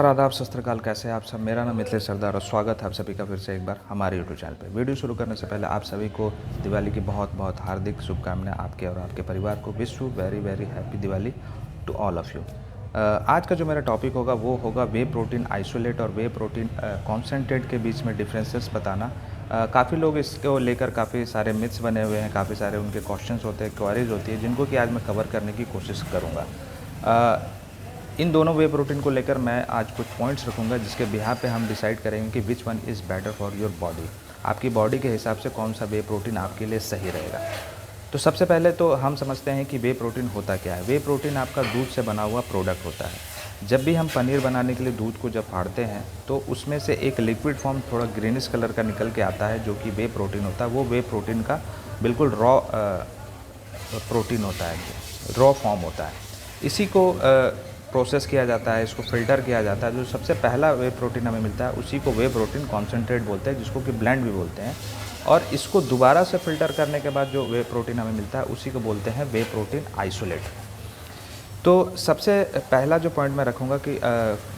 आदाब सत श्री अकाल। कैसे हैं आप सब। मेरा नाम मिथिलेश सरदार और स्वागत है आप सभी का फिर से एक बार हमारे यूट्यूब चैनल पे। वीडियो शुरू करने से पहले आप सभी को दिवाली की बहुत बहुत हार्दिक शुभकामनाएं आपके और आपके परिवार को। Wish you very very happy Diwali to all of you. आज का जो मेरा टॉपिक होगा वो होगा वे प्रोटीन आइसोलेट और वे प्रोटीन कॉन्सेंट्रेट के बीच में डिफरेंसेस बताना। काफ़ी लोग इसको लेकर काफ़ी सारे मिथ्स बने हुए हैं, काफ़ी सारे उनके क्वेश्चंस होते हैं, क्वेरीज होती है, जिनको कि आज मैं कवर करने की कोशिश करूँगा। इन दोनों वे प्रोटीन को लेकर मैं आज कुछ पॉइंट्स रखूंगा जिसके बिहार पे हम डिसाइड करेंगे कि which one is better for your body. आपकी बॉडी के हिसाब से कौन सा वे प्रोटीन आपके लिए सही रहेगा। तो सबसे पहले तो हम समझते हैं कि वे प्रोटीन होता क्या है। वे प्रोटीन आपका दूध से बना हुआ प्रोडक्ट होता है। जब भी हम पनीर बनाने के लिए दूध को जब फाड़ते हैं तो उसमें से एक लिक्विड फॉर्म थोड़ा ग्रीनिश कलर का निकल के आता है, जो कि वे प्रोटीन होता है। वो वे प्रोटीन का बिल्कुल रॉ प्रोटीन होता है, रॉ फॉर्म होता है। इसी को प्रोसेस किया जाता है, इसको फ़िल्टर किया जाता है। जो सबसे पहला वे प्रोटीन हमें मिलता है उसी को वे प्रोटीन कॉन्सेंट्रेट बोलते हैं, जिसको कि ब्लेंड भी बोलते हैं। और इसको दोबारा से फ़िल्टर करने के बाद जो वे प्रोटीन हमें मिलता है उसी को बोलते हैं वे प्रोटीन आइसोलेट। तो सबसे पहला जो पॉइंट मैं रखूँगा कि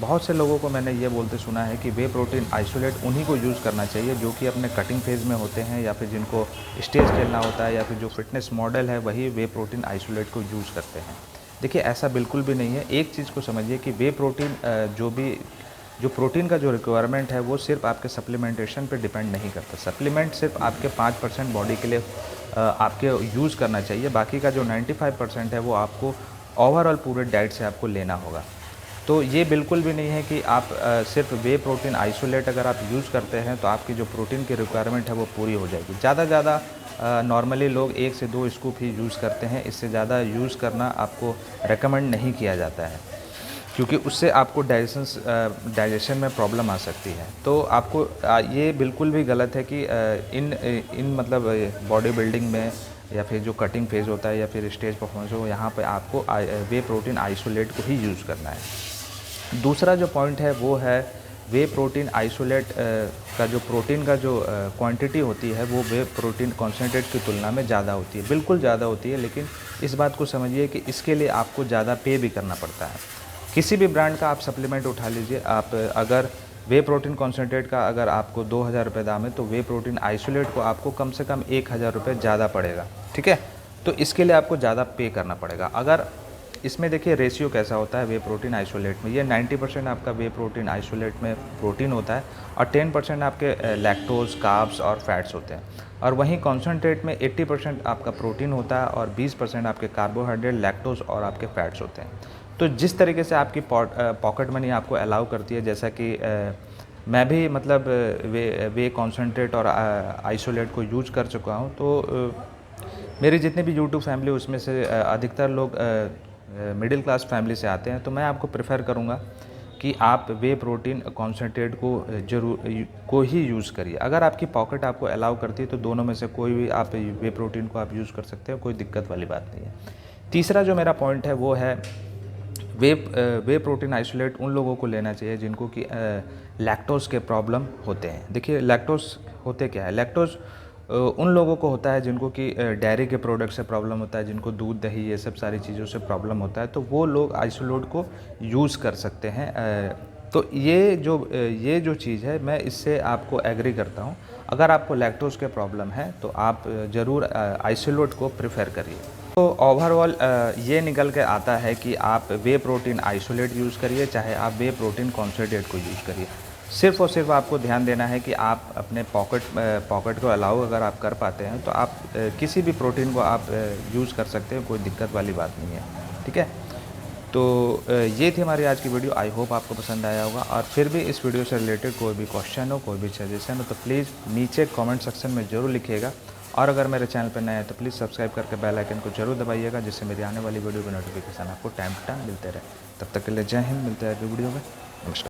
बहुत से लोगों को मैंने ये बोलते सुना है कि वे प्रोटीन आइसोलेट उन्हीं को यूज़ करना चाहिए जो कि अपने कटिंग फेज़ में होते हैं, या फिर जिनको स्टेज खेलना होता है, या फिर जो फिटनेस मॉडल है वही वे प्रोटीन आइसोलेट को यूज़ करते हैं। देखिए, ऐसा बिल्कुल भी नहीं है। एक चीज़ को समझिए कि वे प्रोटीन जो प्रोटीन का जो रिक्वायरमेंट है वो सिर्फ आपके सप्लीमेंटेशन पे डिपेंड नहीं करता। सप्लीमेंट सिर्फ आपके 5% बॉडी के लिए आपके यूज़ करना चाहिए। बाकी का जो 95% है वो आपको ओवरऑल पूरे डाइट से आपको लेना होगा। तो ये बिल्कुल भी नहीं है कि आप सिर्फ वे प्रोटीन आइसोलेट अगर आप यूज़ करते हैं तो आपकी जो प्रोटीन की रिक्वायरमेंट है वो पूरी हो जाएगी। ज़्यादा नॉर्मली लोग 1 से 2 स्कूप ही यूज़ करते हैं। इससे ज़्यादा यूज़ करना आपको रेकमेंड नहीं किया जाता है, क्योंकि उससे आपको डाइजेशन में प्रॉब्लम आ सकती है। तो आपको ये बिल्कुल भी गलत है कि इन मतलब बॉडी बिल्डिंग में या फिर जो कटिंग फेज़ होता है या फिर स्टेज परफॉर्मेंस हो, यहाँ पे आपको वे प्रोटीन आइसोलेट को ही यूज़ करना है। दूसरा जो पॉइंट है वो है वे प्रोटीन आइसोलेट का जो प्रोटीन का जो क्वांटिटी होती है वो वे प्रोटीन कॉन्सेंट्रेट की तुलना में ज़्यादा होती है, बिल्कुल ज़्यादा होती है। लेकिन इस बात को समझिए कि इसके लिए आपको ज़्यादा पे भी करना पड़ता है। किसी भी ब्रांड का आप सप्लीमेंट उठा लीजिए, आप अगर वे प्रोटीन कॉन्सेंट्रेट का अगर आपको 2000 रुपये दाम है तो वे प्रोटीन आइसोलेट को आपको कम से कम 1000 रुपये ज़्यादा पड़ेगा। ठीक है, तो इसके लिए आपको ज़्यादा पे करना पड़ेगा। अगर इसमें देखिए रेशियो कैसा होता है वे प्रोटीन आइसोलेट में, ये 90% आपका वे प्रोटीन आइसोलेट में प्रोटीन होता है और 10% आपके लैक्टोज, कार्ब्स और फैट्स होते हैं। और वहीं कॉन्सेंट्रेट में 80% आपका प्रोटीन होता है और 20% आपके कार्बोहाइड्रेट, लैक्टोज और आपके फैट्स होते हैं। तो जिस तरीके से आपकी पॉकेट मनी आपको अलाउ करती है, जैसा कि मैं भी मतलब वे कॉन्सेंट्रेट और आइसोलेट को यूज कर चुका हूँ। तो मेरी जितनी भी यूट्यूब फैमिली उसमें से अधिकतर लोग मिडिल क्लास फैमिली से आते हैं। तो मैं आपको प्रेफर करूँगा कि आप वे प्रोटीन कॉन्सेंट्रेट को ही यूज़ करिए। अगर आपकी पॉकेट आपको अलाउ करती है तो दोनों में से कोई भी आप वे प्रोटीन को आप यूज़ कर सकते हो, कोई दिक्कत वाली बात नहीं है। तीसरा जो मेरा पॉइंट है वो है वे प्रोटीन आइसोलेट उन लोगों को लेना चाहिए जिनको कि लैक्टोज़ के प्रॉब्लम होते हैं। देखिए, लैक्टोज़ होते क्या है। लैक्टोज़ उन लोगों को होता है जिनको कि डेयरी के प्रोडक्ट से प्रॉब्लम होता है, जिनको दूध, दही, ये सब सारी चीज़ों से प्रॉब्लम होता है, तो वो लोग आइसोलेट को यूज़ कर सकते हैं। तो ये जो चीज़ है मैं इससे आपको एग्री करता हूँ। अगर आपको लैक्टोज़ के प्रॉब्लम है तो आप ज़रूर आइसोलेट को प्रेफर करिए। तो ओवरऑल ये निकल के आता है कि आप वे प्रोटीन आइसोलेट यूज़ करिए, चाहे आप वे प्रोटीन कॉन्सेंट्रेट को यूज़ करिए। सिर्फ़ और सिर्फ आपको ध्यान देना है कि आप अपने पॉकेट को अलाउ अगर आप कर पाते हैं तो आप किसी भी प्रोटीन को आप यूज़ कर सकते हैं, कोई दिक्कत वाली बात नहीं है। ठीक है, तो ये थी हमारी आज की वीडियो। आई होप आपको पसंद आया होगा। और फिर भी इस वीडियो से रिलेटेड कोई भी क्वेश्चन हो, कोई भी सजेशन हो तो प्लीज़ नीचे कमेंट सेक्शन में ज़रूर लिखिएगा। और अगर मेरे चैनल पर नए हैं तो प्लीज़ सब्सक्राइब करके बेल आइकन को जरूर दबाइएगा, जिससे मेरी आने वाली वीडियो की नोटिफिकेशन आपको टाइम टू टाइम मिलते रहे। तब तक के लिए जय हिंद। मिलते हैं अगली वीडियो में। नमस्कार।